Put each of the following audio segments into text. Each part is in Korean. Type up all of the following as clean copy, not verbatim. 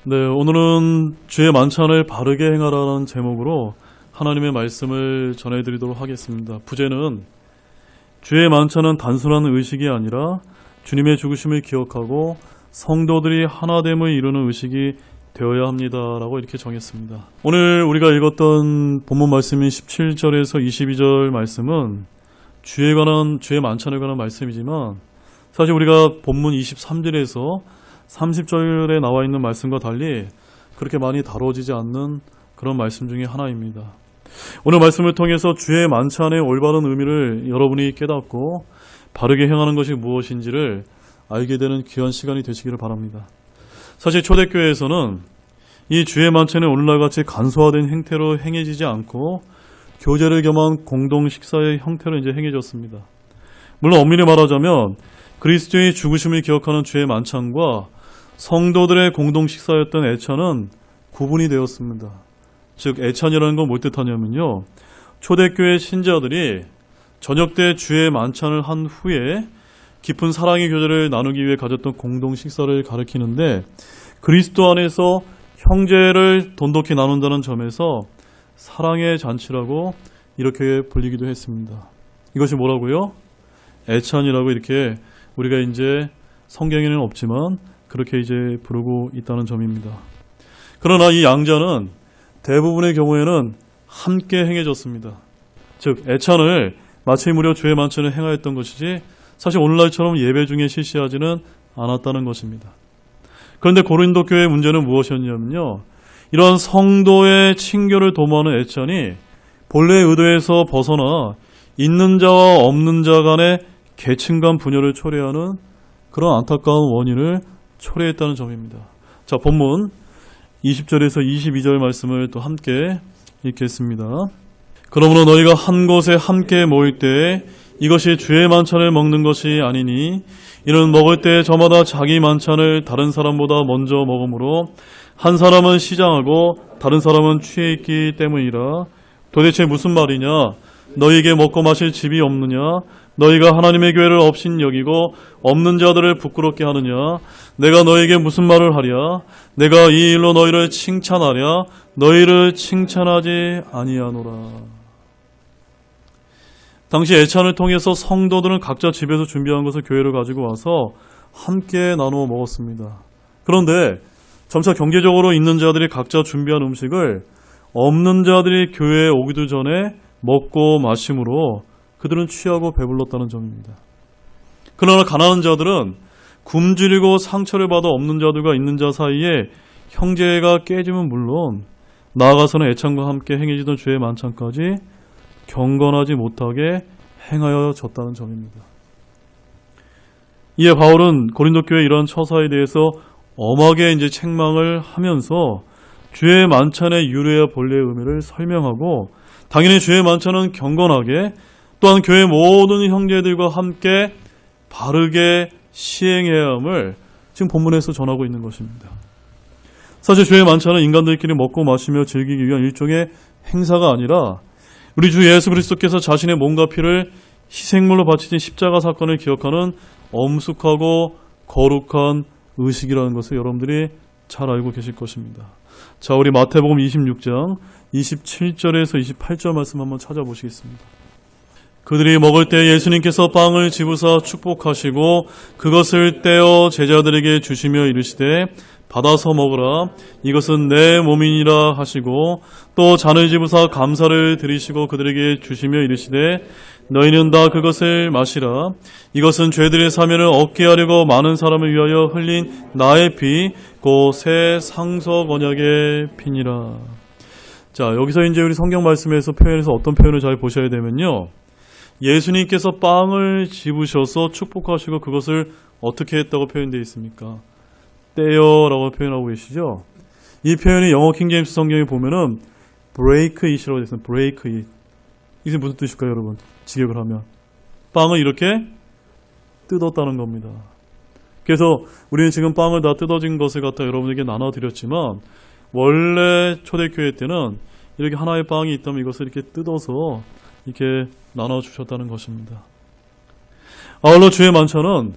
네, 오늘은 주의 만찬을 바르게 행하라는 제목으로 하나님의 말씀을 전해드리도록 하겠습니다. 부제는 주의 만찬은 단순한 의식이 아니라 주님의 죽으심을 기억하고 성도들이 하나됨을 이루는 의식이 되어야 합니다라고 이렇게 정했습니다. 오늘 우리가 읽었던 본문 말씀인 17절에서 22절 말씀은 주의 만찬에 관한 말씀이지만 사실 우리가 본문 23절에서 30절에 나와 있는 말씀과 달리 그렇게 많이 다뤄지지 않는 그런 말씀 중에 하나입니다. 오늘 말씀을 통해서 주의 만찬의 올바른 의미를 여러분이 깨닫고 바르게 행하는 것이 무엇인지를 알게 되는 귀한 시간이 되시기를 바랍니다. 사실 초대교회에서는 이 주의 만찬이 오늘날 같이 간소화된 행태로 행해지지 않고 교제를 겸한 공동 식사의 형태로 이제 행해졌습니다. 물론 엄밀히 말하자면 그리스도의 죽으심을 기억하는 주의 만찬과 성도들의 공동 식사였던 애찬은 구분이 되었습니다. 즉 애찬이라는 건 뭘 뜻하냐면요, 초대교회 신자들이 저녁 때 주의 만찬을 한 후에 깊은 사랑의 교제를 나누기 위해 가졌던 공동 식사를 가리키는데, 그리스도 안에서 형제를 돈독히 나눈다는 점에서 사랑의 잔치라고 이렇게 불리기도 했습니다. 이것이 뭐라고요? 애찬이라고 이렇게 우리가 이제 성경에는 없지만 그렇게 이제 부르고 있다는 점입니다. 그러나 이 양자는 대부분의 경우에는 함께 행해졌습니다. 즉 애찬을 마치 무려 주의 만찬을 행하였던 것이지 사실 오늘날처럼 예배 중에 실시하지는 않았다는 것입니다. 그런데 고린도 교회의 문제는 무엇이었냐면요, 이러한 성도의 친교를 도모하는 애찬이 본래의 의도에서 벗어나 있는 자와 없는 자 간의 계층간 분열을 초래하는 그런 안타까운 원인을 초래했다는 점입니다. 자, 본문 20절에서 22절 말씀을 또 함께 읽겠습니다. 그러므로 너희가 한 곳에 함께 모일 때에 이것이 주의 만찬을 먹는 것이 아니니 이는 먹을 때 저마다 자기 만찬을 다른 사람보다 먼저 먹으므로 한 사람은 시장하고 다른 사람은 취해 있기 때문이라. 도대체 무슨 말이냐? 너희에게 먹고 마실 집이 없느냐? 너희가 하나님의 교회를 업신 여기고 없는 자들을 부끄럽게 하느냐? 내가 너희에게 무슨 말을 하랴? 내가 이 일로 너희를 칭찬하랴? 너희를 칭찬하지 아니하노라. 당시 애찬을 통해서 성도들은 각자 집에서 준비한 것을 교회로 가지고 와서 함께 나누어 먹었습니다. 그런데 점차 경제적으로 있는 자들이 각자 준비한 음식을 없는 자들이 교회에 오기도 전에 먹고 마심으로 그들은 취하고 배불렀다는 점입니다. 그러나 가난한 자들은 굶주리고 상처를 받아 없는 자들과 있는 자 사이에 형제가 깨지면 물론 나아가서는 애찬과 함께 행해지던 주의 만찬까지 경건하지 못하게 행하여졌다는 점입니다. 이에 바울은 고린도 교회의 이러한 처사에 대해서 엄하게 이제 책망을 하면서 주의 만찬의 유래와 본래의 의미를 설명하고, 당연히 주의 만찬은 경건하게 또한 교회 모든 형제들과 함께 바르게 시행해야 함을 지금 본문에서 전하고 있는 것입니다. 사실 주의 만찬은 인간들끼리 먹고 마시며 즐기기 위한 일종의 행사가 아니라 우리 주 예수 그리스도께서 자신의 몸과 피를 희생물로 바치신 십자가 사건을 기억하는 엄숙하고 거룩한 의식이라는 것을 여러분들이 잘 알고 계실 것입니다. 자, 우리 마태복음 26장 27절에서 28절 말씀 한번 찾아보시겠습니다. 그들이 먹을 때 예수님께서 빵을 집으사 축복하시고 그것을 떼어 제자들에게 주시며 이르시되 받아서 먹으라, 이것은 내 몸이니라 하시고, 또 잔을 집으사 감사를 드리시고 그들에게 주시며 이르시되 너희는 다 그것을 마시라, 이것은 죄들의 사면을 얻게 하려고 많은 사람을 위하여 흘린 나의 피 곧 새 상석 언약의 피니라. 자, 여기서 이제 우리 성경 말씀에서 표현해서 어떤 표현을 잘 보셔야 되면요, 예수님께서 빵을 집으셔서 축복하시고 그것을 어떻게 했다고 표현되어 있습니까? 떼어라고 표현하고 계시죠? 이 표현이 영어 킹제임스 성경에 보면은 break it이라고 되어 있습니다. break it. 이게 무슨 뜻일까요, 여러분? 직역을 하면 빵을 이렇게 뜯었다는 겁니다. 그래서 우리는 지금 빵을 다 뜯어진 것을 갖다 여러분에게 나눠드렸지만 원래 초대교회 때는 이렇게 하나의 빵이 있다면 이것을 이렇게 뜯어서 이렇게 나눠주셨다는 것입니다. 아울러 주의 만찬은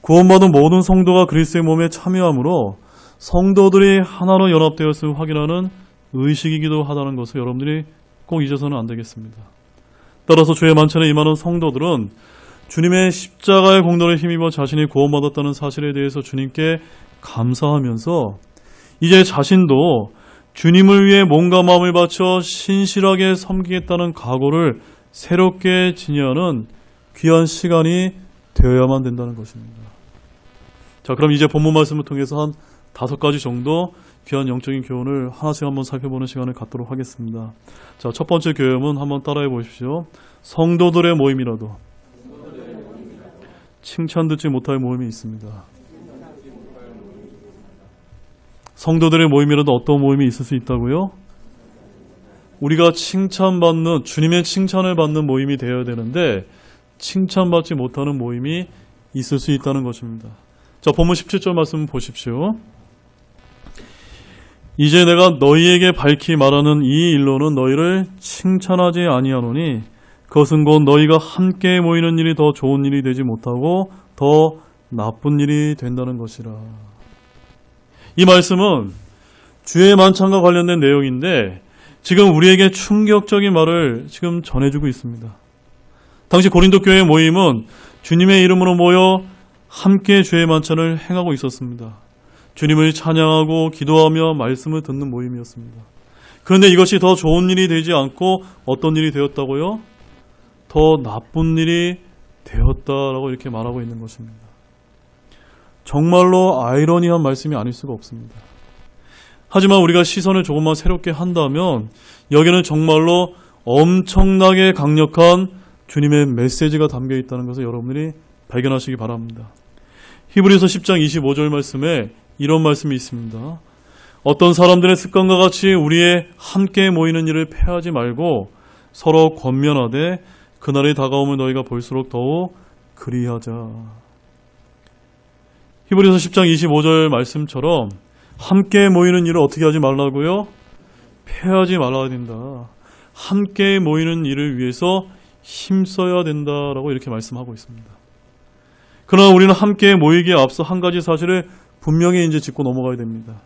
구원받은 모든 성도가 그리스도의 몸에 참여함으로 성도들이 하나로 연합되었음을 확인하는 의식이기도 하다는 것을 여러분들이 꼭 잊어서는 안 되겠습니다. 따라서 주의 만찬에 임하는 성도들은 주님의 십자가의 공로에 힘입어 자신이 구원받았다는 사실에 대해서 주님께 감사하면서 이제 자신도 주님을 위해 몸과 마음을 바쳐 신실하게 섬기겠다는 각오를 새롭게 지니하는 귀한 시간이 되어야만 된다는 것입니다. 자, 그럼 이제 본문 말씀을 통해서 한 5가지 정도 귀한 영적인 교훈을 하나씩 한번 살펴보는 시간을 갖도록 하겠습니다. 자, 첫 번째 교훈은 한번 따라해 보십시오. 성도들의 모임이라도 칭찬 듣지 못할 모임이 있습니다. 성도들의 모임이라도 어떤 모임이 있을 수 있다고요? 우리가 칭찬받는, 주님의 칭찬을 받는 모임이 되어야 되는데 칭찬받지 못하는 모임이 있을 수 있다는 것입니다. 자, 본문 17절 말씀 보십시오. 이제 내가 너희에게 밝히 말하는 이 일로는 너희를 칭찬하지 아니하노니 그것은 곧 너희가 함께 모이는 일이 더 좋은 일이 되지 못하고 더 나쁜 일이 된다는 것이라. 이 말씀은 주의 만찬과 관련된 내용인데 지금 우리에게 충격적인 말을 지금 전해주고 있습니다. 당시 고린도 교회 모임은 주님의 이름으로 모여 함께 주의 만찬을 행하고 있었습니다. 주님을 찬양하고 기도하며 말씀을 듣는 모임이었습니다. 그런데 이것이 더 좋은 일이 되지 않고 어떤 일이 되었다고요? 더 나쁜 일이 되었다라고 이렇게 말하고 있는 것입니다. 정말로 아이러니한 말씀이 아닐 수가 없습니다. 하지만 우리가 시선을 조금만 새롭게 한다면 여기는 정말로 엄청나게 강력한 주님의 메시지가 담겨 있다는 것을 여러분들이 발견하시기 바랍니다. 히브리서 10장 25절 말씀에 이런 말씀이 있습니다. 어떤 사람들의 습관과 같이 우리의 함께 모이는 일을 패하지 말고 서로 권면하되 그날이 다가오면 너희가 볼수록 더욱 그리하자. 히브리서 10장 25절 말씀처럼 함께 모이는 일을 어떻게 하지 말라고요? 패하지 말아야 된다. 함께 모이는 일을 위해서 힘써야 된다라고 이렇게 말씀하고 있습니다. 그러나 우리는 함께 모이기에 앞서 한 가지 사실을 분명히 이제 짚고 넘어가야 됩니다.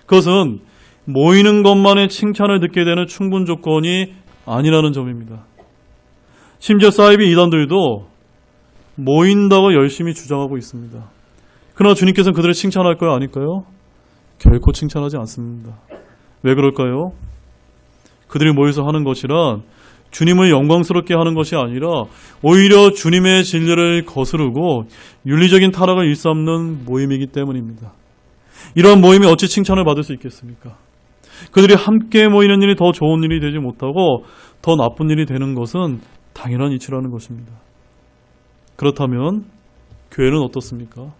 그것은 모이는 것만의 칭찬을 듣게 되는 충분 조건이 아니라는 점입니다. 심지어 사이비 이단들도 모인다고 열심히 주장하고 있습니다. 그러나 주님께서는 그들을 칭찬할 거야 아닐까요? 결코 칭찬하지 않습니다. 왜 그럴까요? 그들이 모여서 하는 것이란 주님을 영광스럽게 하는 것이 아니라 오히려 주님의 진리를 거스르고 윤리적인 타락을 일삼는 모임이기 때문입니다. 이러한 모임이 어찌 칭찬을 받을 수 있겠습니까? 그들이 함께 모이는 일이 더 좋은 일이 되지 못하고 더 나쁜 일이 되는 것은 당연한 이치라는 것입니다. 그렇다면 교회는 어떻습니까?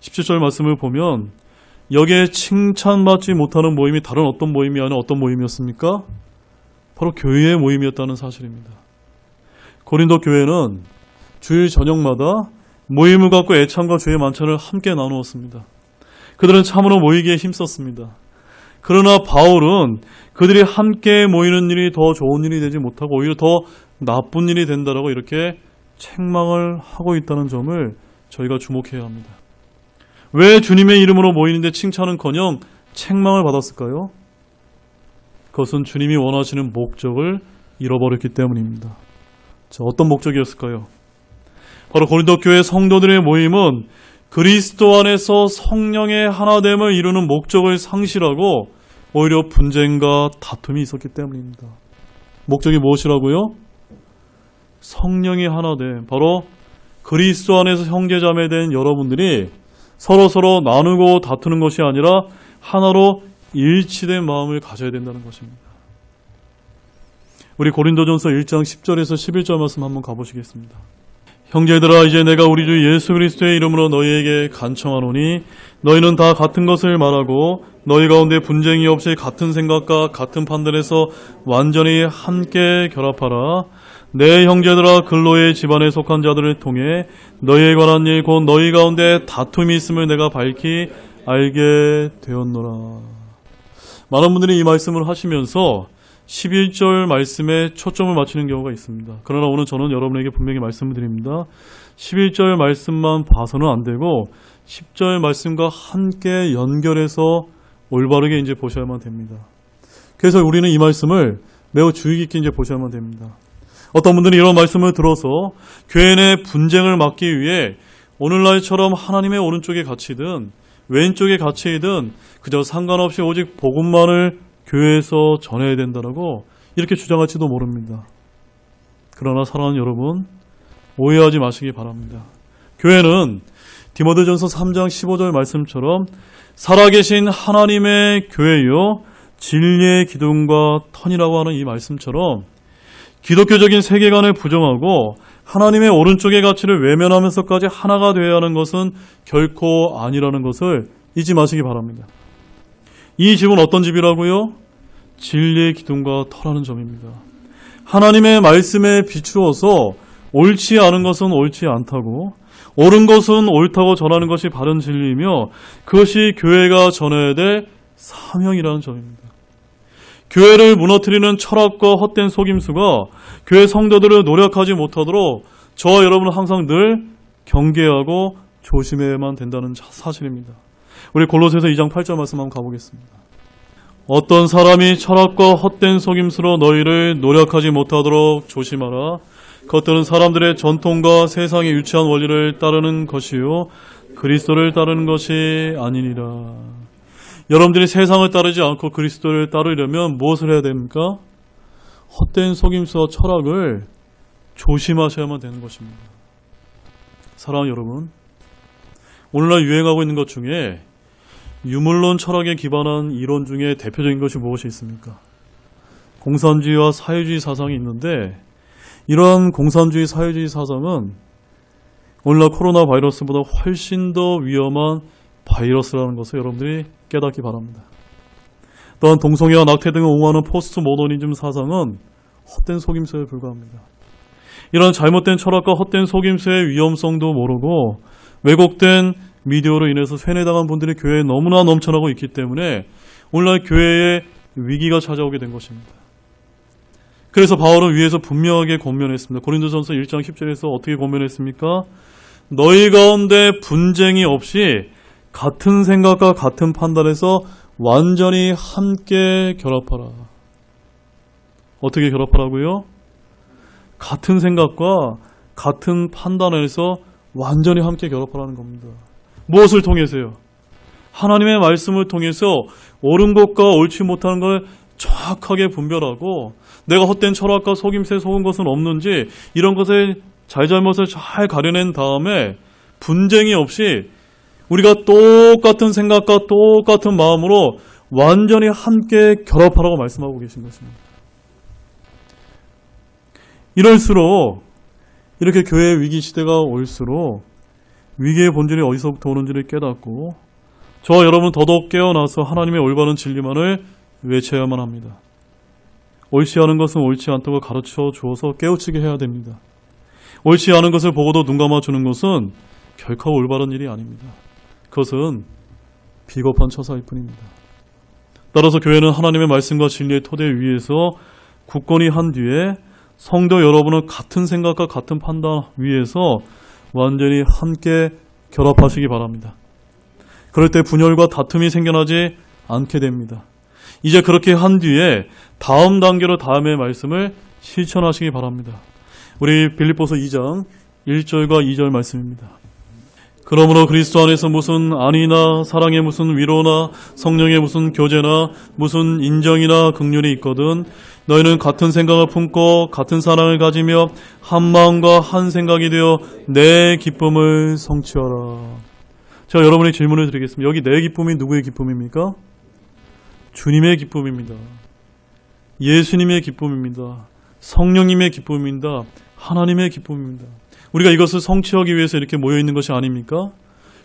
17절 말씀을 보면 여기에 칭찬받지 못하는 모임이 다른 어떤 모임이 아니라 어떤 모임이었습니까? 바로 교회의 모임이었다는 사실입니다. 고린도 교회는 주일 저녁마다 모임을 갖고 애찬과 주의 만찬을 함께 나누었습니다. 그들은 참으로 모이기에 힘썼습니다. 그러나 바울은 그들이 함께 모이는 일이 더 좋은 일이 되지 못하고 오히려 더 나쁜 일이 된다라고 이렇게 책망을 하고 있다는 점을 저희가 주목해야 합니다. 왜 주님의 이름으로 모이는데 칭찬은커녕 책망을 받았을까요? 그것은 주님이 원하시는 목적을 잃어버렸기 때문입니다. 자, 어떤 목적이었을까요? 바로 고린도 교회 성도들의 모임은 그리스도 안에서 성령의 하나됨을 이루는 목적을 상실하고 오히려 분쟁과 다툼이 있었기 때문입니다. 목적이 무엇이라고요? 성령이 하나됨. 바로 그리스도 안에서 형제자매된 여러분들이 서로 나누고 다투는 것이 아니라 하나로 일치된 마음을 가져야 된다는 것입니다. 우리 고린도전서 1장 10절에서 11절 말씀 한번 가보시겠습니다. 형제들아 이제 내가 우리 주 예수 그리스도의 이름으로 너희에게 간청하노니 너희는 다 같은 것을 말하고 너희 가운데 분쟁이 없이 같은 생각과 같은 판단에서 완전히 함께 결합하라. 내 형제들아 근로의 집안에 속한 자들을 통해 너희에 관한 일 곧 너희 가운데 다툼이 있음을 내가 밝히 알게 되었노라. 많은 분들이 이 말씀을 하시면서 11절 말씀에 초점을 맞추는 경우가 있습니다. 그러나 오늘 저는 여러분에게 분명히 말씀을 드립니다. 11절 말씀만 봐서는 안 되고 10절 말씀과 함께 연결해서 올바르게 이제 보셔야만 됩니다. 그래서 우리는 이 말씀을 매우 주의 깊게 이제 보셔야만 됩니다. 어떤 분들이 이런 말씀을 들어서 교회 내 분쟁을 막기 위해 오늘날처럼 하나님의 오른쪽에 갇히든 왼쪽에 갇히든 그저 상관없이 오직 복음만을 교회에서 전해야 된다라고 이렇게 주장할지도 모릅니다. 그러나 사랑하는 여러분, 오해하지 마시기 바랍니다. 교회는 디모데전서 3장 15절 말씀처럼 살아계신 하나님의 교회요 진리의 기둥과 터이라고 하는 이 말씀처럼 기독교적인 세계관을 부정하고 하나님의 오른쪽의 가치를 외면하면서까지 하나가 되어야 하는 것은 결코 아니라는 것을 잊지 마시기 바랍니다. 이 집은 어떤 집이라고요? 진리의 기둥과 터라는 점입니다. 하나님의 말씀에 비추어서 옳지 않은 것은 옳지 않다고, 옳은 것은 옳다고 전하는 것이 바른 진리이며 그것이 교회가 전해야 될 사명이라는 점입니다. 교회를 무너뜨리는 철학과 헛된 속임수가 교회 성도들을 노력하지 못하도록 저와 여러분은 항상 늘 경계하고 조심해야만 된다는 사실입니다. 우리 골로새서 2장 8절 말씀 한번 가보겠습니다. 어떤 사람이 철학과 헛된 속임수로 너희를 노력하지 못하도록 조심하라. 그것들은 사람들의 전통과 세상의 유치한 원리를 따르는 것이요 그리스도를 따르는 것이 아니니라. 여러분들이 세상을 따르지 않고 그리스도를 따르려면 무엇을 해야 됩니까? 헛된 속임수와 철학을 조심하셔야만 되는 것입니다. 사랑하는 여러분, 오늘날 유행하고 있는 것 중에 유물론 철학에 기반한 이론 중에 대표적인 것이 무엇이 있습니까? 공산주의와 사회주의 사상이 있는데 이러한 공산주의 사회주의 사상은 오늘날 코로나 바이러스보다 훨씬 더 위험한 바이러스라는 것을 여러분들이 깨닫기 바랍니다. 또한 동성애와 낙태 등을 옹호하는 포스트 모더니즘 사상은 헛된 속임수에 불과합니다. 이런 잘못된 철학과 헛된 속임수의 위험성도 모르고 왜곡된 미디어로 인해서 세뇌당한 분들이 교회에 너무나 넘쳐나고 있기 때문에 오늘날 교회에 위기가 찾아오게 된 것입니다. 그래서 바울은 위에서 분명하게 권면했습니다. 고린도전서 1장 10절에서 어떻게 권면했습니까? 너희 가운데 분쟁이 없이 같은 생각과 같은 판단에서 완전히 함께 결합하라. 어떻게 결합하라고요? 같은 생각과 같은 판단에서 완전히 함께 결합하라는 겁니다. 무엇을 통해서요? 하나님의 말씀을 통해서 옳은 것과 옳지 못한 걸 정확하게 분별하고 내가 헛된 철학과 속임수에 속은 것은 없는지 이런 것을 잘잘못을 잘 가려낸 다음에 분쟁이 없이 우리가 똑같은 생각과 똑같은 마음으로 완전히 함께 결합하라고 말씀하고 계신 것입니다. 이럴수록 이렇게 교회의 위기 시대가 올수록 위기의 본질이 어디서부터 오는지를 깨닫고 저와 여러분 더더욱 깨어나서 하나님의 올바른 진리만을 외쳐야만 합니다. 옳지 않은 것은 옳지 않다고 가르쳐 주어서 깨우치게 해야 됩니다. 옳지 않은 것을 보고도 눈 감아주는 것은 결코 올바른 일이 아닙니다. 그것은 비겁한 처사일 뿐입니다. 따라서 교회는 하나님의 말씀과 진리의 토대 위에서 굳건히 한 뒤에 성도 여러분은 같은 생각과 같은 판단 위에서 완전히 함께 결합하시기 바랍니다. 그럴 때 분열과 다툼이 생겨나지 않게 됩니다. 이제 그렇게 한 뒤에 다음 단계로 다음의 말씀을 실천하시기 바랍니다. 우리 빌립보서 2장 1절과 2절 말씀입니다. 그러므로 그리스도 안에서 무슨 안위나 사랑에 무슨 위로나 성령의 무슨 교제나 무슨 인정이나 긍휼이 있거든 너희는 같은 생각을 품고 같은 사랑을 가지며 한 마음과 한 생각이 되어 내 기쁨을 성취하라. 제가 여러분에게 질문을 드리겠습니다. 여기 내 기쁨이 누구의 기쁨입니까? 주님의 기쁨입니다. 예수님의 기쁨입니다. 성령님의 기쁨입니다. 하나님의 기쁨입니다. 우리가 이것을 성취하기 위해서 이렇게 모여있는 것이 아닙니까?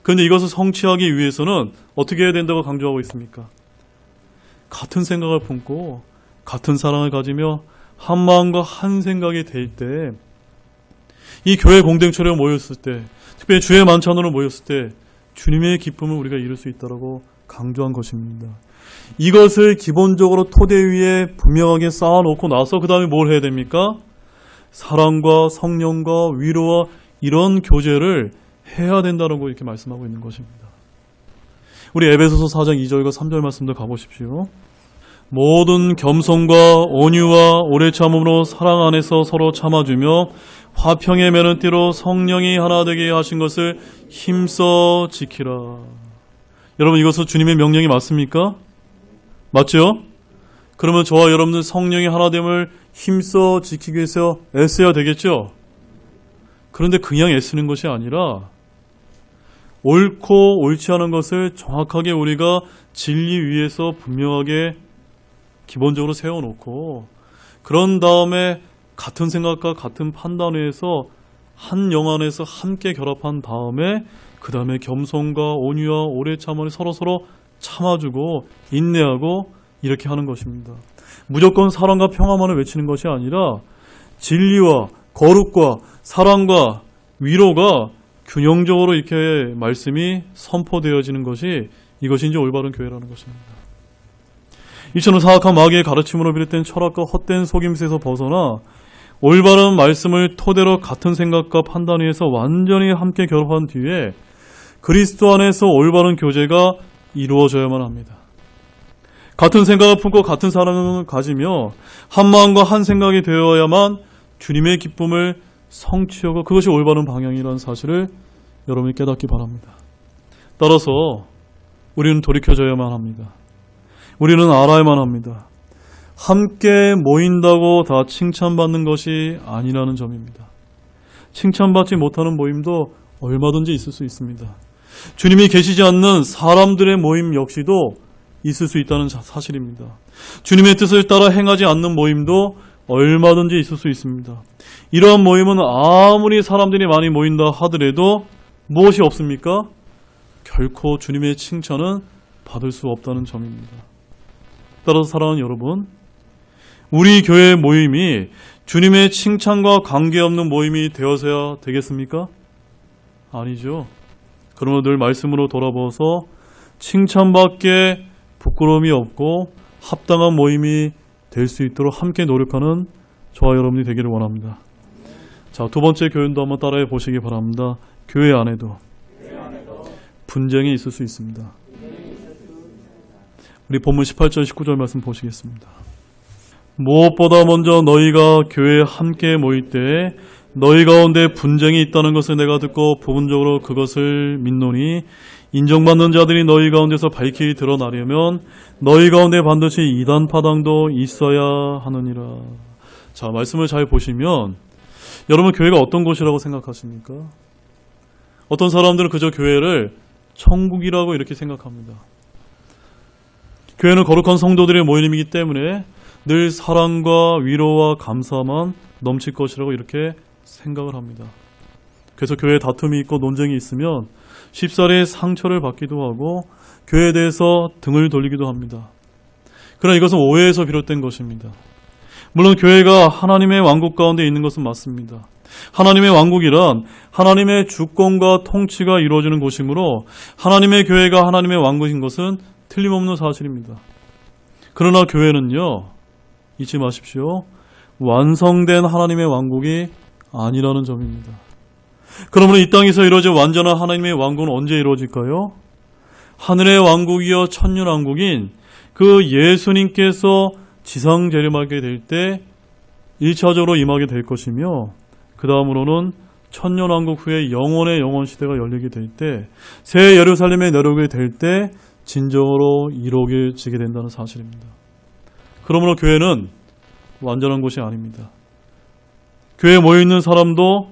그런데 이것을 성취하기 위해서는 어떻게 해야 된다고 강조하고 있습니까? 같은 생각을 품고 같은 사랑을 가지며 한 마음과 한 생각이 될 때 이 교회 공동체로 모였을 때 특별히 주의 만찬으로 모였을 때 주님의 기쁨을 우리가 이룰 수 있다고 강조한 것입니다. 이것을 기본적으로 토대 위에 분명하게 쌓아놓고 나서 그 다음에 뭘 해야 됩니까? 사랑과 성령과 위로와 이런 교제를 해야 된다는 거 이렇게 말씀하고 있는 것입니다. 우리 에베소서 4장 2절과 3절 말씀도 가보십시오. 모든 겸손과 온유와 오래 참음으로 사랑 안에서 서로 참아주며 화평의 매는띠로 성령이 하나 되게 하신 것을 힘써 지키라. 여러분, 이것은 주님의 명령이 맞습니까? 맞죠? 그러면 저와 여러분들 성령의 하나됨을 힘써 지키기 위해서 애써야 되겠죠? 그런데 그냥 애쓰는 것이 아니라 옳고 옳지 않은 것을 정확하게 우리가 진리 위에서 분명하게 기본적으로 세워놓고 그런 다음에 같은 생각과 같은 판단에서 한 영 안에서 함께 결합한 다음에 그 다음에 겸손과 온유와 오래 참음을 서로서로 참아주고 인내하고 이렇게 하는 것입니다. 무조건 사랑과 평화만을 외치는 것이 아니라 진리와 거룩과 사랑과 위로가 균형적으로 이렇게 말씀이 선포되어지는 것이 이것이 이제 올바른 교회라는 것입니다. 이처럼 사악한 마귀의 가르침으로 비롯된 철학과 헛된 속임수에서 벗어나 올바른 말씀을 토대로 같은 생각과 판단 위에서 완전히 함께 결합한 뒤에 그리스도 안에서 올바른 교제가 이루어져야만 합니다. 같은 생각을 품고 같은 사랑을 가지며 한 마음과 한 생각이 되어야만 주님의 기쁨을 성취하고 그것이 올바른 방향이라는 사실을 여러분이 깨닫기 바랍니다. 따라서 우리는 돌이켜져야만 합니다. 우리는 알아야만 합니다. 함께 모인다고 다 칭찬받는 것이 아니라는 점입니다. 칭찬받지 못하는 모임도 얼마든지 있을 수 있습니다. 주님이 계시지 않는 사람들의 모임 역시도 있을 수 있다는 사실입니다. 주님의 뜻을 따라 행하지 않는 모임도 얼마든지 있을 수 있습니다. 이러한 모임은 아무리 사람들이 많이 모인다 하더라도 무엇이 없습니까? 결코 주님의 칭찬은 받을 수 없다는 점입니다. 따라서 사랑하는 여러분, 우리 교회 모임이 주님의 칭찬과 관계없는 모임이 되어서야 되겠습니까? 아니죠. 그러면 늘 말씀으로 돌아보아서 칭찬받기에 부끄러움이 없고 합당한 모임이 될 수 있도록 함께 노력하는 저와 여러분이 되기를 원합니다. 자, 두 번째 교훈도 한번 따라해 보시기 바랍니다. 교회 안에도 분쟁이 있을 수 있습니다. 우리 본문 18절 19절 말씀 보시겠습니다. 무엇보다 먼저 너희가 교회에 함께 모일 때 너희 가운데 분쟁이 있다는 것을 내가 듣고 부분적으로 그것을 믿노니 인정받는 자들이 너희 가운데서 밝히 드러나려면 너희 가운데 반드시 이단 파당도 있어야 하느니라. 자, 말씀을 잘 보시면 여러분 교회가 어떤 곳이라고 생각하십니까? 어떤 사람들은 그저 교회를 천국이라고 이렇게 생각합니다. 교회는 거룩한 성도들의 모임이기 때문에 늘 사랑과 위로와 감사만 넘칠 것이라고 이렇게 생각을 합니다. 그래서 교회에 다툼이 있고 논쟁이 있으면 쉽사리 상처를 받기도 하고 교회에 대해서 등을 돌리기도 합니다. 그러나 이것은 오해에서 비롯된 것입니다. 물론 교회가 하나님의 왕국 가운데 있는 것은 맞습니다. 하나님의 왕국이란 하나님의 주권과 통치가 이루어지는 곳이므로 하나님의 교회가 하나님의 왕국인 것은 틀림없는 사실입니다. 그러나 교회는요, 잊지 마십시오. 완성된 하나님의 왕국이 아니라는 점입니다. 그러므로 이 땅에서 이루어질 완전한 하나님의 왕국은 언제 이루어질까요? 하늘의 왕국이여 천년왕국인 그 예수님께서 지상 재림하게 될 때 1차적으로 임하게 될 것이며 그 다음으로는 천년왕국 후에 영원의 영원 시대가 열리게 될 때 새 예루살렘에 내려오게 될 때 진정으로 이루어지게 된다는 사실입니다. 그러므로 교회는 완전한 곳이 아닙니다. 교회에 모여있는 사람도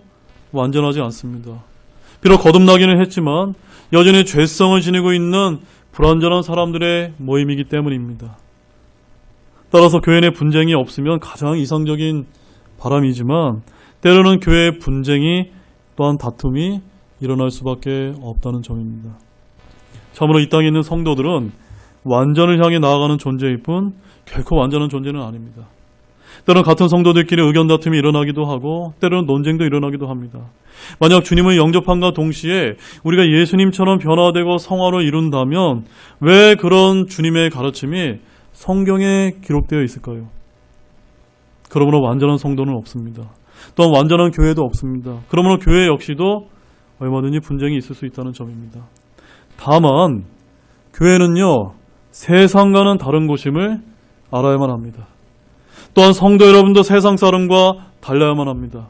완전하지 않습니다. 비록 거듭나기는 했지만 여전히 죄성을 지니고 있는 불완전한 사람들의 모임이기 때문입니다. 따라서 교회 내 분쟁이 없으면 가장 이상적인 바람이지만 때로는 교회의 분쟁이 또한 다툼이 일어날 수밖에 없다는 점입니다. 참으로 이 땅에 있는 성도들은 완전을 향해 나아가는 존재일 뿐 결코 완전한 존재는 아닙니다. 때로는 같은 성도들끼리 의견 다툼이 일어나기도 하고 때로는 논쟁도 일어나기도 합니다. 만약 주님을 영접함과 동시에 우리가 예수님처럼 변화되고 성화를 이룬다면 왜 그런 주님의 가르침이 성경에 기록되어 있을까요? 그러므로 완전한 성도는 없습니다. 또한 완전한 교회도 없습니다. 그러므로 교회 역시도 얼마든지 분쟁이 있을 수 있다는 점입니다. 다만 교회는요, 세상과는 다른 곳임을 알아야만 합니다. 또한 성도 여러분도 세상 사람과 달라야만 합니다.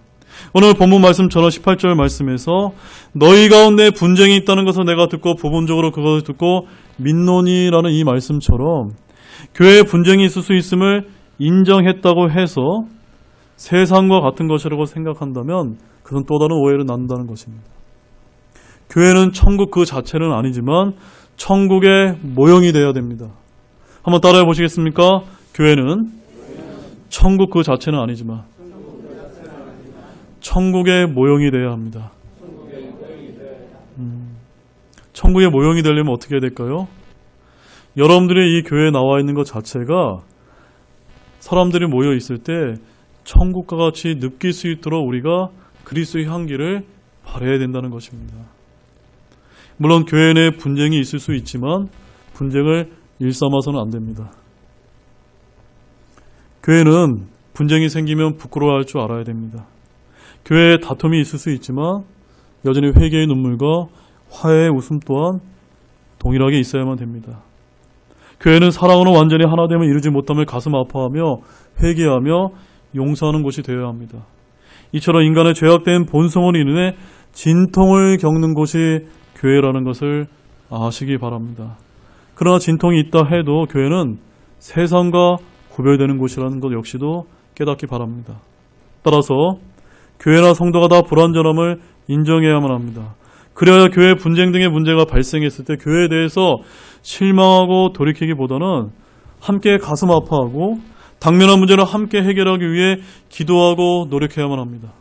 오늘 본문 말씀처럼 18절 말씀에서 너희 가운데 분쟁이 있다는 것을 내가 듣고 부분적으로 그것을 듣고 믿노니라는 이 말씀처럼 교회에 분쟁이 있을 수 있음을 인정했다고 해서 세상과 같은 것이라고 생각한다면 그건 또 다른 오해를 낳는다는 것입니다. 교회는 천국 그 자체는 아니지만 천국의 모형이 되어야 됩니다. 한번 따라해 보시겠습니까? 교회는 천국 그 자체는 아니지만 천국의 모형이 되어야 합니다. 천국의 모형이 되려면 어떻게 해야 될까요? 여러분들이 이 교회에 나와 있는 것 자체가 사람들이 모여 있을 때 천국과 같이 느낄 수 있도록 우리가 그리스도의 향기를 발해야 된다는 것입니다. 물론 교회 내에 분쟁이 있을 수 있지만 분쟁을 일삼아서는 안 됩니다. 교회는 분쟁이 생기면 부끄러워할 줄 알아야 됩니다. 교회에 다툼이 있을 수 있지만 여전히 회개의 눈물과 화해의 웃음 또한 동일하게 있어야만 됩니다. 교회는 사랑으로 완전히 하나 됨을 이루지 못함을 가슴 아파하며 회개하며 용서하는 곳이 되어야 합니다. 이처럼 인간의 죄악된 본성으로 인해 진통을 겪는 곳이 교회라는 것을 아시기 바랍니다. 그러나 진통이 있다 해도 교회는 세상과 구별되는 곳이라는 것 역시도 깨닫기 바랍니다. 따라서 교회나 성도가 다 불완전함을 인정해야만 합니다. 그래야 교회 분쟁 등의 문제가 발생했을 때 교회에 대해서 실망하고 돌이키기보다는 함께 가슴 아파하고 당면한 문제를 함께 해결하기 위해 기도하고 노력해야만 합니다.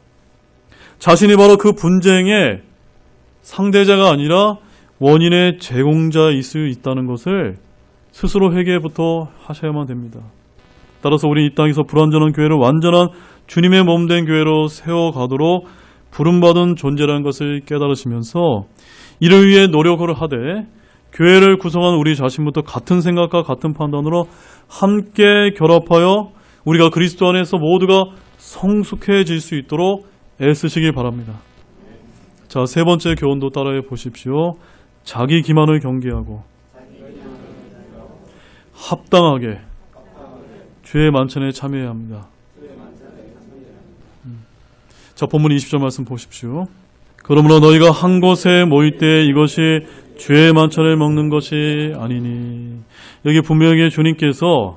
자신이 바로 그 분쟁의 상대자가 아니라 원인의 제공자일 수 있다는 것을 스스로 회개부터 하셔야만 됩니다. 따라서 우리 이 땅에서 불완전한 교회를 완전한 주님의 몸된 교회로 세워가도록 부름받은 존재라는 것을 깨달으시면서 이를 위해 노력을 하되 교회를 구성한 우리 자신부터 같은 생각과 같은 판단으로 함께 결합하여 우리가 그리스도 안에서 모두가 성숙해질 수 있도록 애쓰시기 바랍니다. 자, 세 번째 교훈도 따라해 보십시오. 자기 기만을 경계하고 합당하게 주의 만찬에 참여해야 합니다. 자, 본문 20절 말씀 보십시오. 그러므로 너희가 한 곳에 모일 때 이것이 주의 만찬을 먹는 것이 아니니. 여기 분명히 주님께서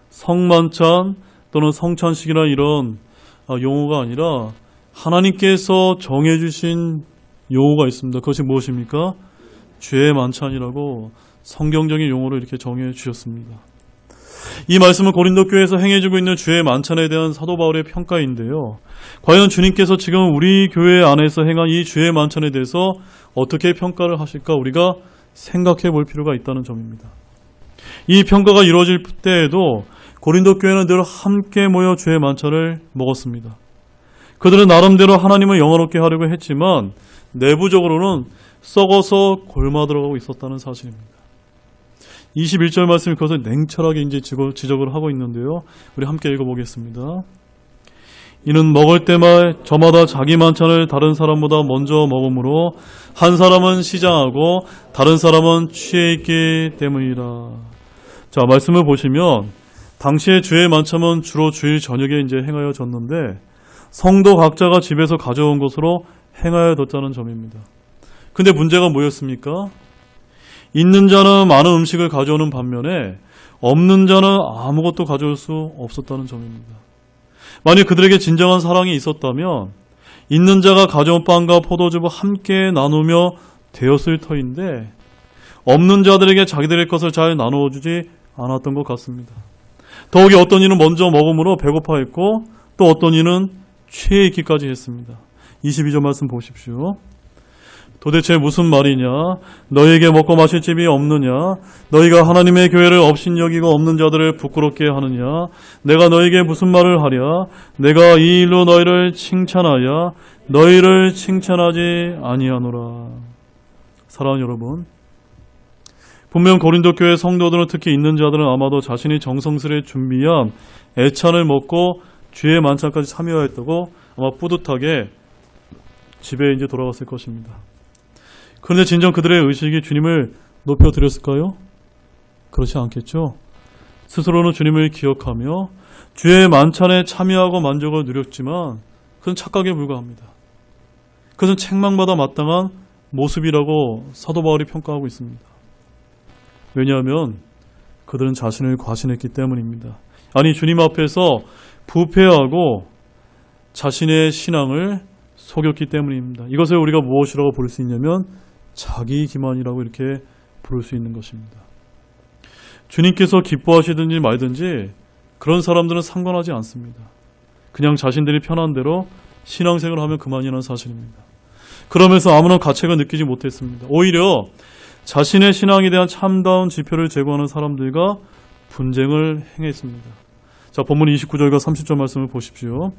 성만찬 또는 성찬식이나 이런 용어가 아니라 하나님께서 정해주신 용어가 있습니다. 그것이 무엇입니까? 주의 만찬이라고 성경적인 용어를 이렇게 정해 주셨습니다. 이 말씀은 고린도 교회에서 행해지고 있는 주의 만찬에 대한 사도 바울의 평가인데요. 과연 주님께서 지금 우리 교회 안에서 행한 이 주의 만찬에 대해서 어떻게 평가를 하실까 우리가 생각해 볼 필요가 있다는 점입니다. 이 평가가 이루어질 때에도 고린도 교회는 늘 함께 모여 주의 만찬을 먹었습니다. 그들은 나름대로 하나님을 영화롭게 하려고 했지만 내부적으로는 썩어서 골마들어가고 있었다는 사실입니다. 21절 말씀이 그것을 냉철하게 이제 지적을 하고 있는데요. 우리 함께 읽어보겠습니다. 이는 먹을 때마다 저마다 자기 만찬을 다른 사람보다 먼저 먹으므로 한 사람은 시장하고 다른 사람은 취해 있기 때문이라. 자, 말씀을 보시면 당시에 주의 만찬은 주로 주일 저녁에 이제 행하여졌는데 성도 각자가 집에서 가져온 것으로 행하여졌다는 점입니다. 근데 문제가 뭐였습니까? 있는 자는 많은 음식을 가져오는 반면에 없는 자는 아무것도 가져올 수 없었다는 점입니다. 만약 그들에게 진정한 사랑이 있었다면 있는 자가 가져온 빵과 포도즙을 함께 나누며 되었을 터인데 없는 자들에게 자기들의 것을 잘 나누어주지 않았던 것 같습니다. 더욱이 어떤 이는 먼저 먹음으로 배고파했고 또 어떤 이는 취해 있기까지 했습니다. 22절 말씀 보십시오. 도대체 무슨 말이냐? 너희에게 먹고 마실 집이 없느냐? 너희가 하나님의 교회를 업신여기고 없는 자들을 부끄럽게 하느냐? 내가 너희에게 무슨 말을 하랴? 내가 이 일로 너희를 칭찬하여 너희를 칭찬하지 아니하노라. 사랑하는 여러분, 분명 고린도 교회 성도들은 특히 있는 자들은 아마도 자신이 정성스레 준비한 애찬을 먹고 주의 만찬까지 참여하였다고 아마 뿌듯하게 집에 이제 돌아갔을 것입니다. 그런데 진정 그들의 의식이 주님을 높여드렸을까요? 그렇지 않겠죠. 스스로는 주님을 기억하며 주의 만찬에 참여하고 만족을 누렸지만 그건 착각에 불과합니다. 그것은 책망받아 마땅한 모습이라고 사도 바울이 평가하고 있습니다. 왜냐하면 그들은 자신을 과신했기 때문입니다. 아니, 주님 앞에서 부패하고 자신의 신앙을 속였기 때문입니다. 이것을 우리가 무엇이라고 부를 수 있냐면 자기 기만이라고 이렇게 부를 수 있는 것입니다. 주님께서 기뻐하시든지 말든지 그런 사람들은 상관하지 않습니다. 그냥 자신들이 편한 대로 신앙생활을 하면 그만이라는 사실입니다. 그러면서 아무런 가책을 느끼지 못했습니다. 오히려 자신의 신앙에 대한 참다운 지표를 제공하는 사람들과 분쟁을 행했습니다. 자, 본문 29절과 30절 말씀을 보십시오.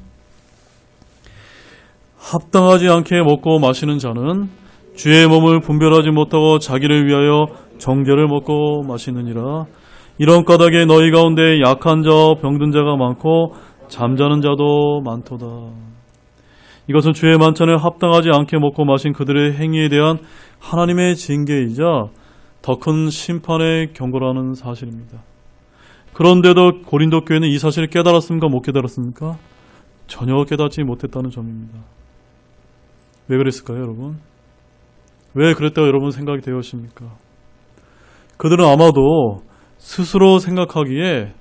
합당하지 않게 먹고 마시는 자는 주의 몸을 분별하지 못하고 자기를 위하여 정죄를 먹고 마시느니라. 이런 까닭에 너희 가운데 약한 자, 병든 자가 많고 잠자는 자도 많도다. 이것은 주의 만찬을 합당하지 않게 먹고 마신 그들의 행위에 대한 하나님의 징계이자 더 큰 심판의 경고라는 사실입니다. 그런데도 고린도 교회는 이 사실을 깨달았습니까? 못 깨달았습니까? 전혀 깨닫지 못했다는 점입니다. 왜 그랬을까요, 여러분? 왜 그랬다고 여러분 생각이 되었습니까? 그들은 아마도 스스로 생각하기에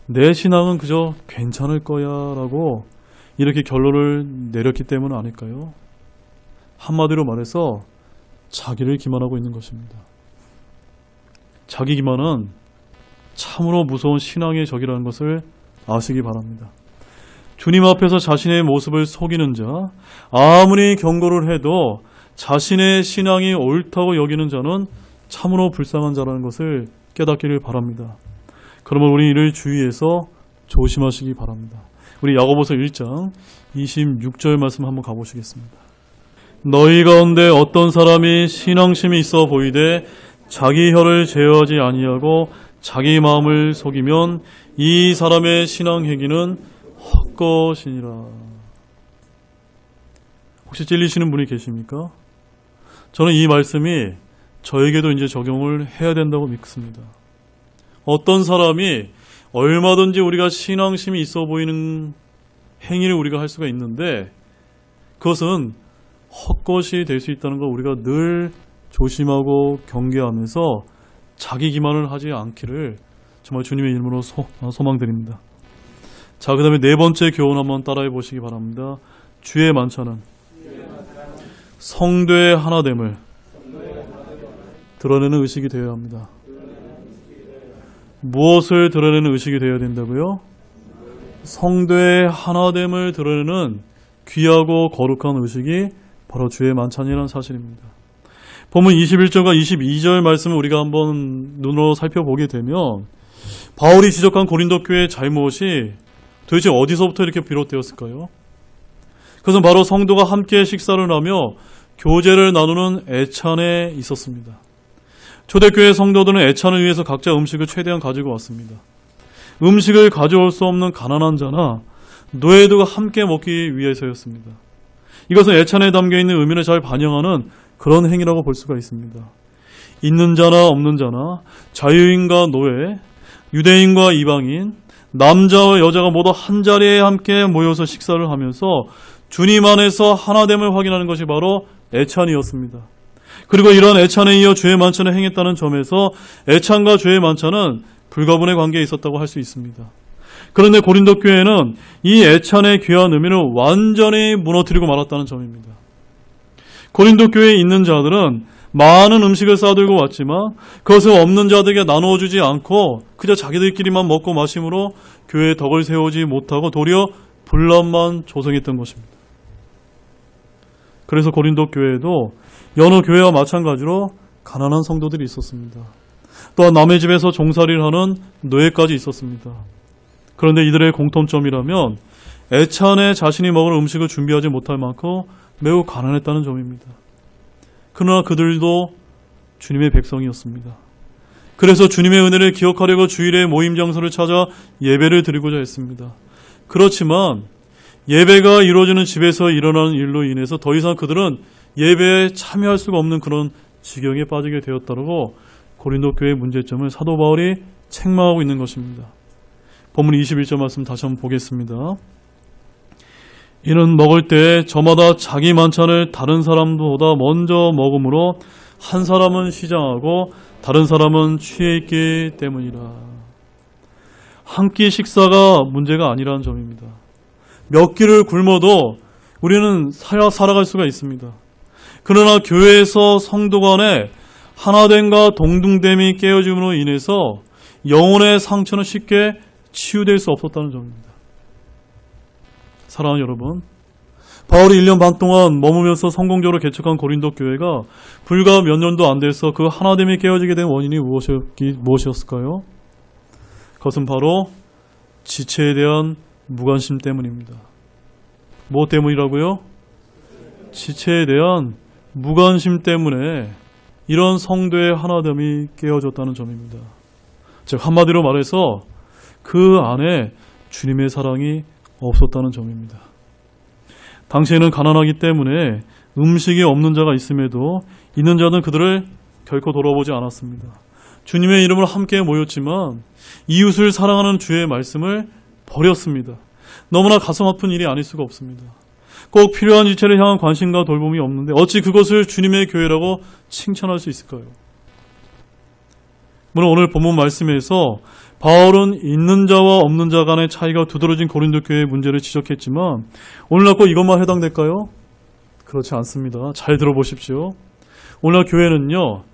내 신앙은 그저 괜찮을 거야 라고 이렇게 결론을 내렸기 때문 아닐까요? 한마디로 말해서 자기를 기만하고 있는 것입니다. 자기 기만은 참으로 무서운 신앙의 적이라는 것을 아시기 바랍니다. 주님 앞에서 자신의 모습을 속이는 자, 아무리 경고를 해도 자신의 신앙이 옳다고 여기는 자는 참으로 불쌍한 자라는 것을 깨닫기를 바랍니다. 그러면 우리 이를 주의해서 조심하시기 바랍니다. 우리 야고보서 1장 26절 말씀 한번 가보시겠습니다. 너희 가운데 어떤 사람이 신앙심이 있어 보이되 자기 혀를 제어하지 아니하고 자기 마음을 속이면 이 사람의 신앙 행위는 헛것이니라. 혹시 찔리시는 분이 계십니까? 저는 이 말씀이 저에게도 이제 적용을 해야 된다고 믿습니다. 어떤 사람이 얼마든지 우리가 신앙심이 있어 보이는 행위를 우리가 할 수가 있는데 그것은 헛것이 될 수 있다는 걸 우리가 늘 조심하고 경계하면서 자기 기만을 하지 않기를 정말 주님의 이름으로 소망드립니다. 자, 그 다음에 네 번째 교훈 한번 따라해 보시기 바랍니다. 주의 만찬은 성도의 하나됨을 드러내는 의식이 되어야 합니다. 무엇을 드러내는 의식이 되어야 된다고요? 성도의 하나됨을 드러내는 귀하고 거룩한 의식이 바로 주의 만찬이라는 사실입니다. 본문 21절과 22절 말씀을 우리가 한번 눈으로 살펴보게 되면 바울이 지적한 고린도 교회의 잘못이 도대체 어디서부터 이렇게 비롯되었을까요? 그것은 바로 성도가 함께 식사를 하며 교제를 나누는 애찬에 있었습니다. 초대교회 성도들은 애찬을 위해서 각자 음식을 최대한 가지고 왔습니다. 음식을 가져올 수 없는 가난한 자나 노예도가 함께 먹기 위해서였습니다. 이것은 애찬에 담겨있는 의미를 잘 반영하는 그런 행위라고 볼 수가 있습니다. 있는 자나 없는 자나 자유인과 노예, 유대인과 이방인, 남자와 여자가 모두 한자리에 함께 모여서 식사를 하면서 주님 안에서 하나됨을 확인하는 것이 바로 애찬이었습니다. 그리고 이러한 애찬에 이어 주의 만찬을 행했다는 점에서 애찬과 주의 만찬은 불가분의 관계에 있었다고 할 수 있습니다. 그런데 고린도 교회는 이 애찬의 귀한 의미를 완전히 무너뜨리고 말았다는 점입니다. 고린도 교회에 있는 자들은 많은 음식을 싸들고 왔지만 그것을 없는 자들에게 나누어 주지 않고 그저 자기들끼리만 먹고 마심으로 교회의 덕을 세우지 못하고 도리어 분란만 조성했던 것입니다. 그래서 고린도 교회에도 여느 교회와 마찬가지로 가난한 성도들이 있었습니다. 또한 남의 집에서 종살이를 하는 노예까지 있었습니다. 그런데 이들의 공통점이라면 애찬에 자신이 먹을 음식을 준비하지 못할 만큼 매우 가난했다는 점입니다. 그러나 그들도 주님의 백성이었습니다. 그래서 주님의 은혜를 기억하려고 주일에 모임 장소를 찾아 예배를 드리고자 했습니다. 그렇지만 예배가 이루어지는 집에서 일어나는 일로 인해서 더 이상 그들은 예배에 참여할 수가 없는 그런 지경에 빠지게 되었다고 고린도 교회의 문제점을 사도 바울이 책망하고 있는 것입니다. 본문 21절 말씀 다시 한번 보겠습니다. 이는 먹을 때 저마다 자기 만찬을 다른 사람보다 먼저 먹음으로 한 사람은 시장하고 다른 사람은 취해 있기 때문이라. 한 끼 식사가 문제가 아니라는 점입니다. 몇 끼를 굶어도 우리는 살아갈 수가 있습니다. 그러나 교회에서 성도 간에 하나됨과 동등됨이 깨어짐으로 인해서 영혼의 상처는 쉽게 치유될 수 없었다는 점입니다. 사랑하는 여러분, 바울이 1년 반 동안 머무면서 성공적으로 개척한 고린도 교회가 불과 몇 년도 안 돼서 그 하나됨이 깨어지게 된 원인이 무엇이었을까요? 그것은 바로 지체에 대한 무관심 때문입니다. 무엇 때문이라고요? 지체에 대한 무관심 때문에 이런 성도의 하나됨이 깨어졌다는 점입니다. 즉 한마디로 말해서 그 안에 주님의 사랑이 없었다는 점입니다. 당시에는 가난하기 때문에 음식이 없는 자가 있음에도 있는 자는 그들을 결코 돌아보지 않았습니다. 주님의 이름으로 함께 모였지만 이웃을 사랑하는 주의 말씀을 버렸습니다. 너무나 가슴 아픈 일이 아닐 수가 없습니다. 꼭 필요한 지체를 향한 관심과 돌봄이 없는데 어찌 그것을 주님의 교회라고 칭찬할 수 있을까요? 물론 오늘 본문 말씀에서 바울은 있는 자와 없는 자 간의 차이가 두드러진 고린도 교회의 문제를 지적했지만 오늘날 꼭 이것만 해당될까요? 그렇지 않습니다. 잘 들어보십시오. 오늘날 교회는요,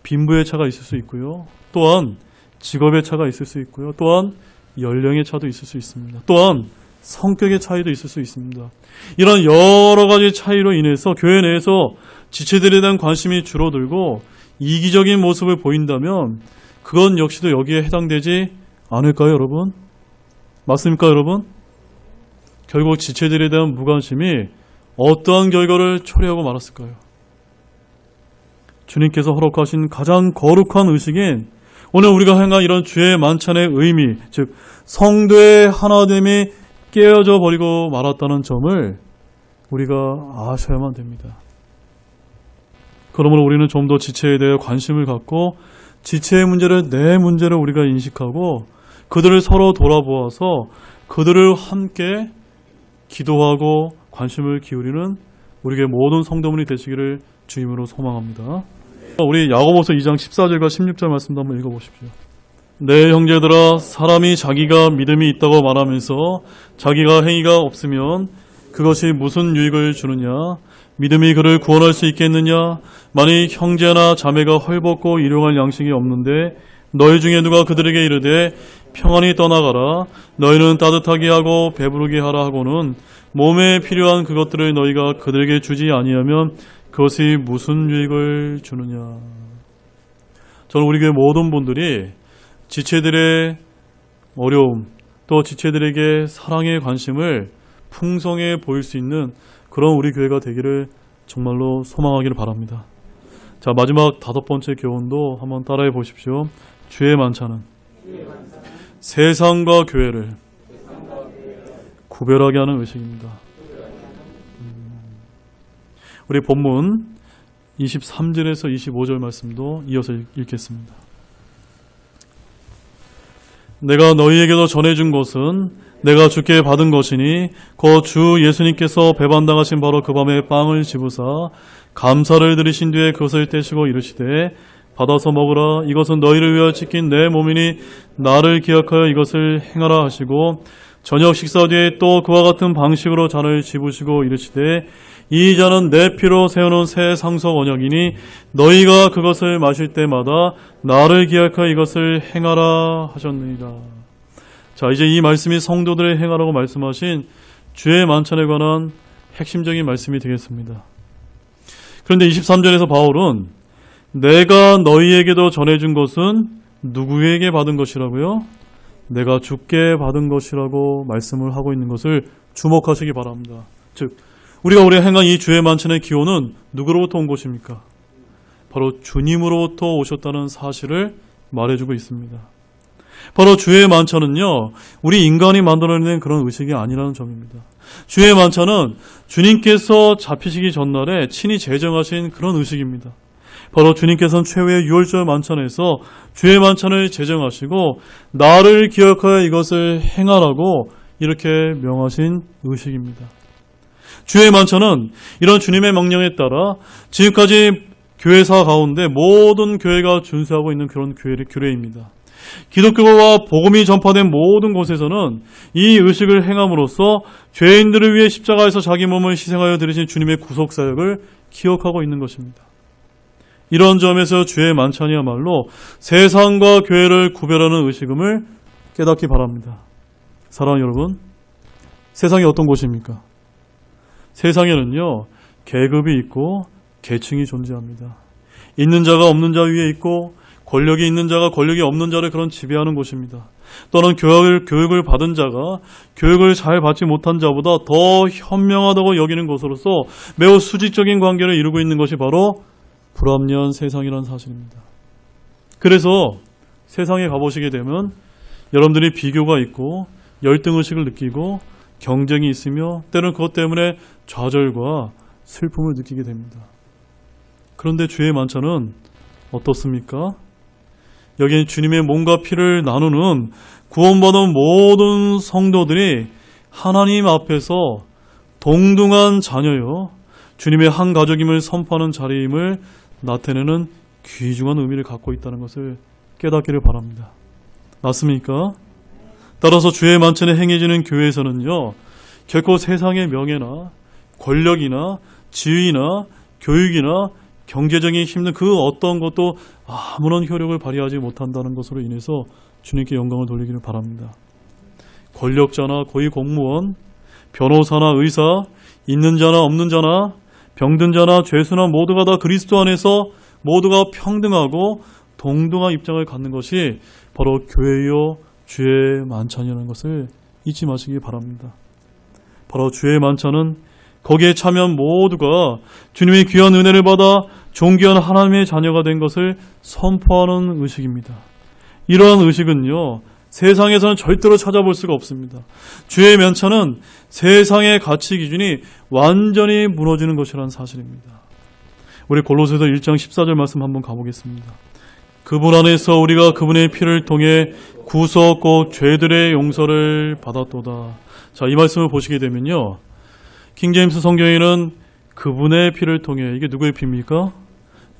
빈부의 차가 있을 수 있고요. 또한 직업의 차가 있을 수 있고요. 또한 연령의 차도 있을 수 있습니다. 또한 성격의 차이도 있을 수 있습니다. 이런 여러 가지 차이로 인해서 교회 내에서 지체들에 대한 관심이 줄어들고 이기적인 모습을 보인다면 그건 역시도 여기에 해당되지 않을까요, 여러분? 맞습니까, 여러분? 결국 지체들에 대한 무관심이 어떠한 결과를 초래하고 말았을까요? 주님께서 허락하신 가장 거룩한 의식인 오늘 우리가 행한 이런 주의 만찬의 의미, 즉 성도의 하나됨이 깨어져 버리고 말았다는 점을 우리가 아셔야만 됩니다. 그러므로 우리는 좀 더 지체에 대해 관심을 갖고 지체의 문제를 내 문제로 우리가 인식하고 그들을 서로 돌아보아서 그들을 함께 기도하고 관심을 기울이는 우리의 모든 성도분이 되시기를 주님으로 소망합니다. 우리 야고보서 2장 14절과 16절 말씀도 한번 읽어보십시오. 내 형제들아, 사람이 자기가 믿음이 있다고 말하면서 자기가 행위가 없으면 그것이 무슨 유익을 주느냐? 믿음이 그를 구원할 수 있겠느냐? 만일 형제나 자매가 헐벗고 일용할 양식이 없는데 너희 중에 누가 그들에게 이르되 평안히 떠나가라, 너희는 따뜻하게 하고 배부르게 하라 하고는 몸에 필요한 그것들을 너희가 그들에게 주지 아니하면 그것이 무슨 유익을 주느냐? 저는 우리 교회 모든 분들이 지체들의 어려움, 또 지체들에게 사랑의 관심을 풍성해 보일 수 있는 그런 우리 교회가 되기를 정말로 소망하기를 바랍니다. 자, 마지막 5번째 교훈도 한번 따라해 보십시오. 주의 만찬은 세상과 교회를 구별하게 하는 의식입니다. 우리 본문 23절에서 25절 말씀도 이어서 읽겠습니다. 내가 너희에게도 전해준 것은 내가 주께 받은 것이니 곧 주 예수님께서 배반당하신 바로 그 밤에 빵을 집으사 감사를 드리신 뒤에 그것을 떼시고 이르시되 받아서 먹으라, 이것은 너희를 위하여 지킨 내 몸이니 나를 기억하여 이것을 행하라 하시고 저녁 식사 뒤에 또 그와 같은 방식으로 잔을 집으시고 이르시되 이 잔은 내 피로 세워놓은 새 상속 언약이니 너희가 그것을 마실 때마다 나를 기억하여 이것을 행하라 하셨느니라. 자, 이제 이 말씀이 성도들의 행하라고 말씀하신 주의 만찬에 관한 핵심적인 말씀이 되겠습니다. 그런데 23절에서 바울은 내가 너희에게도 전해준 것은 누구에게 받은 것이라고요? 내가 주께 받은 것이라고 말씀을 하고 있는 것을 주목하시기 바랍니다. 즉, 우리가 행한 이 주의 만찬의 기호는 누구로부터 온 것입니까? 바로 주님으로부터 오셨다는 사실을 말해주고 있습니다. 바로 주의 만찬은요, 우리 인간이 만들어낸 그런 의식이 아니라는 점입니다. 주의 만찬은 주님께서 잡히시기 전날에 친히 제정하신 그런 의식입니다. 바로 주님께서는 최후의 유월절 만찬에서 주의 만찬을 제정하시고 나를 기억하여 이것을 행하라고 이렇게 명하신 의식입니다. 주의 만찬은 이런 주님의 명령에 따라 지금까지 교회사 가운데 모든 교회가 준수하고 있는 그런 규례입니다. 기독교와 복음이 전파된 모든 곳에서는 이 의식을 행함으로써 죄인들을 위해 십자가에서 자기 몸을 희생하여 드리신 주님의 구속사역을 기억하고 있는 것입니다. 이런 점에서 주의 만찬이야말로 세상과 교회를 구별하는 의식임을 깨닫기 바랍니다. 사랑하는 여러분, 세상이 어떤 곳입니까? 세상에는요, 계급이 있고 계층이 존재합니다. 있는 자가 없는 자 위에 있고 권력이 있는 자가 권력이 없는 자를 그런 지배하는 곳입니다. 또는 교육을 받은 자가 교육을 잘 받지 못한 자보다 더 현명하다고 여기는 것으로서 매우 수직적인 관계를 이루고 있는 것이 바로 불합리한 세상이라는 사실입니다. 그래서 세상에 가보시게 되면 여러분들이 비교가 있고 열등의식을 느끼고 경쟁이 있으며 때로는 그것 때문에 좌절과 슬픔을 느끼게 됩니다. 그런데 주의 만찬은 어떻습니까? 여기는 주님의 몸과 피를 나누는 구원받은 모든 성도들이 하나님 앞에서 동등한 자녀요, 주님의 한 가족임을 선포하는 자리임을 나타내는 귀중한 의미를 갖고 있다는 것을 깨닫기를 바랍니다. 맞습니까? 따라서 주의 만찬에 행해지는 교회에서는요, 결코 세상의 명예나 권력이나 지위나 교육이나 경제적인 힘든 그 어떤 것도 아무런 효력을 발휘하지 못한다는 것으로 인해서 주님께 영광을 돌리기를 바랍니다. 권력자나 고위 공무원, 변호사나 의사, 있는 자나 없는 자나 병든 자나 죄수나 모두가 다 그리스도 안에서 모두가 평등하고 동등한 입장을 갖는 것이 바로 교회요 주의 만찬이라는 것을 잊지 마시기 바랍니다. 바로 주의 만찬은 거기에 참여한 모두가 주님의 귀한 은혜를 받아 존귀한 하나님의 자녀가 된 것을 선포하는 의식입니다. 이러한 의식은요, 세상에서는 절대로 찾아볼 수가 없습니다. 주의 만찬은 세상의 가치 기준이 완전히 무너지는 것이라는 사실입니다. 우리 골로새서 1장 14절 말씀 한번 가보겠습니다. 그분 안에서 우리가 그분의 피를 통해 구속 곧 죄들의 용서를 받았도다. 자, 이 말씀을 보시게 되면요, 킹제임스 성경에는 그분의 피를 통해, 이게 누구의 피입니까?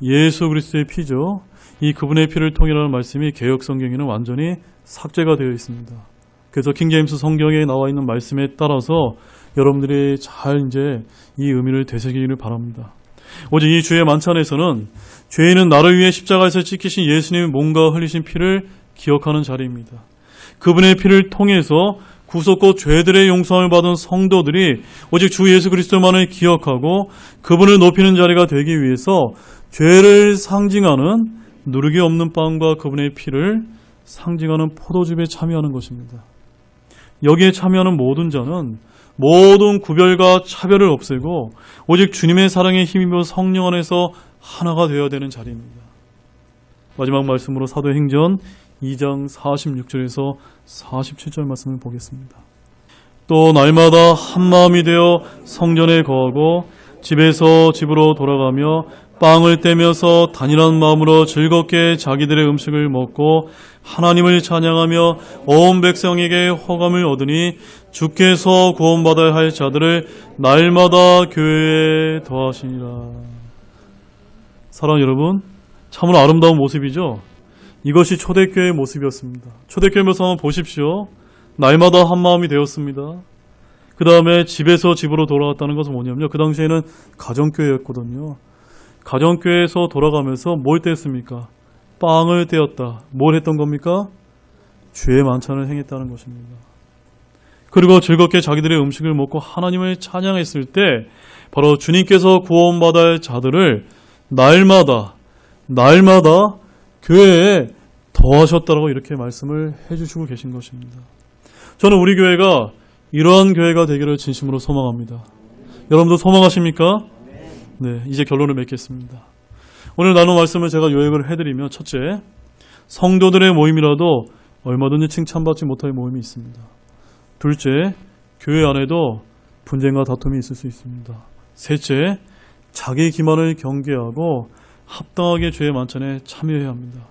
예수 그리스도의 피죠. 이 그분의 피를 통해라는 말씀이 개역 성경에는 완전히 삭제가 되어 있습니다. 그래서 킹제임스 성경에 나와 있는 말씀에 따라서 여러분들이 잘 이제 이 의미를 되새기기를 바랍니다. 오직 이 주의 만찬에서는 죄인은 나를 위해 십자가에서 찍히신 예수님의 몸과 흘리신 피를 기억하는 자리입니다. 그분의 피를 통해서 구속과 죄들의 용서를 받은 성도들이 오직 주 예수 그리스도만을 기억하고 그분을 높이는 자리가 되기 위해서 죄를 상징하는 누르기 없는 빵과 그분의 피를 상징하는 포도즙에 참여하는 것입니다. 여기에 참여하는 모든 자는 모든 구별과 차별을 없애고 오직 주님의 사랑에 힘입어 성령 안에서 하나가 되어야 되는 자리입니다. 마지막 말씀으로 사도행전 2장 46절에서 47절 말씀을 보겠습니다. 또 날마다 한 마음이 되어 성전에 거하고 집에서 집으로 돌아가며 빵을 떼면서 단일한 마음으로 즐겁게 자기들의 음식을 먹고 하나님을 찬양하며 온 백성에게 호감을 얻으니 주께서 구원받아야 할 자들을 날마다 교회에 더하시니라. 사랑하는 여러분, 참으로 아름다운 모습이죠. 이것이 초대교회의 모습이었습니다. 초대교회 모습 한번 보십시오. 날마다 한 마음이 되었습니다. 그 다음에 집에서 집으로 돌아갔다는 것은 뭐냐면요, 그 당시에는 가정교회였거든요. 가정교회에서 돌아가면서 뭘 떼었습니까? 빵을 떼었다. 뭘 했던 겁니까? 주의 만찬을 행했다는 것입니다. 그리고 즐겁게 자기들의 음식을 먹고 하나님을 찬양했을 때 바로 주님께서 구원받아야 할 자들을 날마다 교회에 더하셨다라고 이렇게 말씀을 해주시고 계신 것입니다. 저는 우리 교회가 이러한 교회가 되기를 진심으로 소망합니다. 여러분도 소망하십니까? 네, 이제 결론을 맺겠습니다. 오늘 나눈 말씀을 제가 요약을 해드리면, 첫째, 성도들의 모임이라도 얼마든지 칭찬받지 못할 모임이 있습니다. 둘째, 교회 안에도 분쟁과 다툼이 있을 수 있습니다. 셋째, 자기 기만을 경계하고 합당하게 주의 만찬에 참여해야 합니다.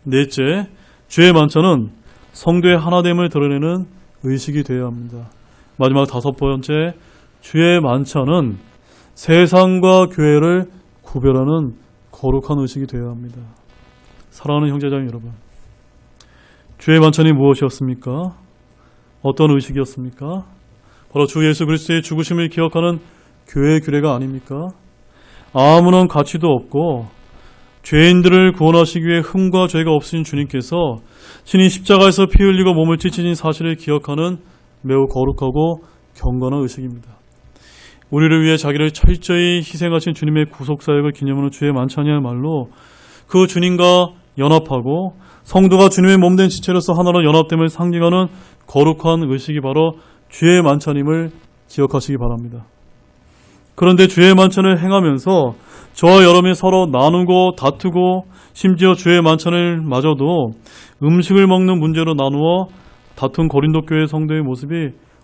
넷째, 주의 만찬은 성도의 하나됨을 드러내는 의식이 되어야 합니다. 마지막 다섯 번째, 주의 만찬은 세상과 교회를 구별하는 거룩한 의식이 되어야 합니다. 사랑하는 형제자매 여러분, 주의 만찬이 무엇이었습니까? 어떤 의식이었습니까? 바로 주 예수 그리스도의 죽으심을 기억하는 교회의 규례가 아닙니까? 아무런 가치도 없고 죄인들을 구원하시기 위해 흠과 죄가 없으신 주님께서 신이 십자가에서 피 흘리고 몸을 찢으신 사실을 기억하는 매우 거룩하고 경건한 의식입니다. 우리를 위해 자기를 철저히 희생하신 주님의 구속사역을 기념하는 주의 만찬이야말로 그 주님과 연합하고 성도가 주님의 몸된 지체로서 하나로 연합됨을 상징하는 거룩한 의식이 바로 주의 만찬임을 기억하시기 바랍니다. 그런데 주의 만찬을 행하면서 저와 여러분이 서로 나누고 다투고 심지어 주의 만찬을 마저도 음식을 먹는 문제로 나누어 다툰 고린도 교회 성도의 모습이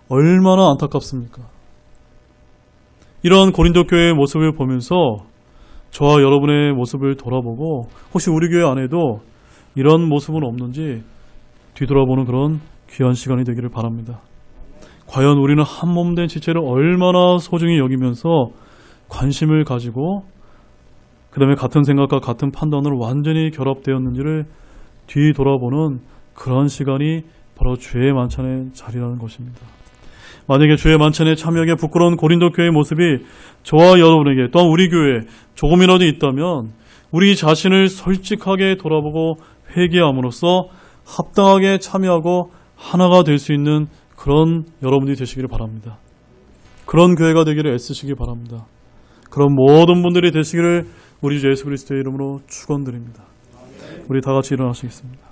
얼마나 안타깝습니까? 이러한 고린도 교회의 모습을 보면서 저와 여러분의 모습을 돌아보고 혹시 우리 교회 안에도 이런 모습은 없는지 뒤돌아보는 그런 귀한 시간이 되기를 바랍니다. 과연 우리는 한 몸된 지체를 얼마나 소중히 여기면서 관심을 가지고 그 다음에 같은 생각과 같은 판단으로 완전히 결합되었는지를 뒤돌아보는 그런 시간이 바로 주의 만찬의 자리라는 것입니다. 만약에 주의 만찬에 참여하기에 부끄러운 고린도 교회의 모습이 저와 여러분에게 또한 우리 교회에 조금이라도 있다면 우리 자신을 솔직하게 돌아보고 회개함으로써 합당하게 참여하고 하나가 될 수 있는 그런 여러분이 되시기를 바랍니다. 그런 교회가 되기를 애쓰시기 바랍니다. 그런 모든 분들이 되시기를 우리 주 예수 그리스도의 이름으로 축원드립니다. 우리 다 같이 일어나시겠습니다.